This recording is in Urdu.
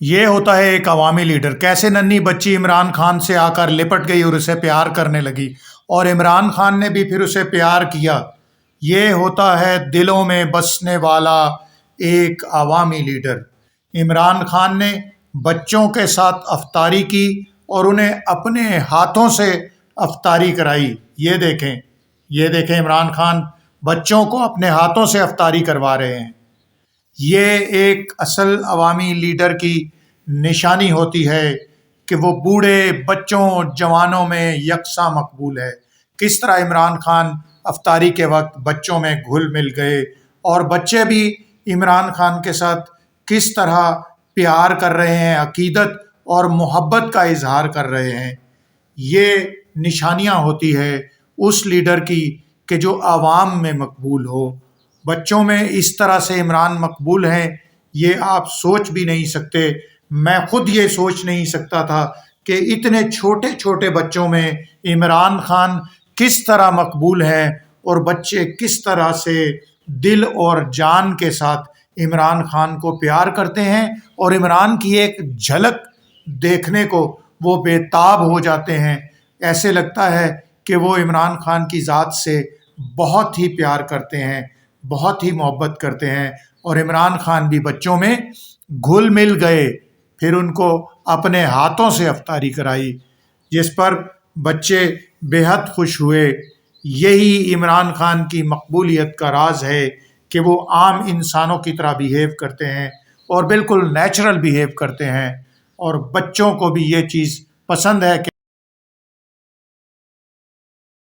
یہ ہوتا ہے ایک عوامی لیڈر۔ کیسے ننھی بچی عمران خان سے آ کر لپٹ گئی اور اسے پیار کرنے لگی، اور عمران خان نے بھی پھر اسے پیار کیا۔ یہ ہوتا ہے دلوں میں بسنے والا ایک عوامی لیڈر۔ عمران خان نے بچوں کے ساتھ افطاری کی اور انہیں اپنے ہاتھوں سے افطاری کرائی۔ یہ دیکھیں عمران خان بچوں کو اپنے ہاتھوں سے افطاری کروا رہے ہیں۔ یہ ایک اصل عوامی لیڈر کی نشانی ہوتی ہے کہ وہ بوڑھے، بچوں، جوانوں میں یکساں مقبول ہے۔ کس طرح عمران خان افطاری کے وقت بچوں میں گھل مل گئے، اور بچے بھی عمران خان کے ساتھ کس طرح پیار کر رہے ہیں، عقیدت اور محبت کا اظہار کر رہے ہیں۔ یہ نشانیاں ہوتی ہے اس لیڈر کی کہ جو عوام میں مقبول ہو۔ بچوں میں اس طرح سے عمران مقبول ہیں، یہ آپ سوچ بھی نہیں سکتے۔ میں خود یہ سوچ نہیں سکتا تھا کہ اتنے چھوٹے چھوٹے بچوں میں عمران خان کس طرح مقبول ہیں، اور بچے کس طرح سے دل اور جان کے ساتھ عمران خان کو پیار کرتے ہیں، اور عمران کی ایک جھلک دیکھنے کو وہ بے تاب ہو جاتے ہیں۔ ایسے لگتا ہے کہ وہ عمران خان کی ذات سے بہت ہی پیار کرتے ہیں، بہت ہی محبت کرتے ہیں، اور عمران خان بھی بچوں میں گھل مل گئے۔ پھر ان کو اپنے ہاتھوں سے افطاری کرائی، جس پر بچے بے حد خوش ہوئے۔ یہی عمران خان کی مقبولیت کا راز ہے کہ وہ عام انسانوں کی طرح بیہیو کرتے ہیں، اور بالکل نیچرل بیہیو کرتے ہیں، اور بچوں کو بھی یہ چیز پسند ہے کہ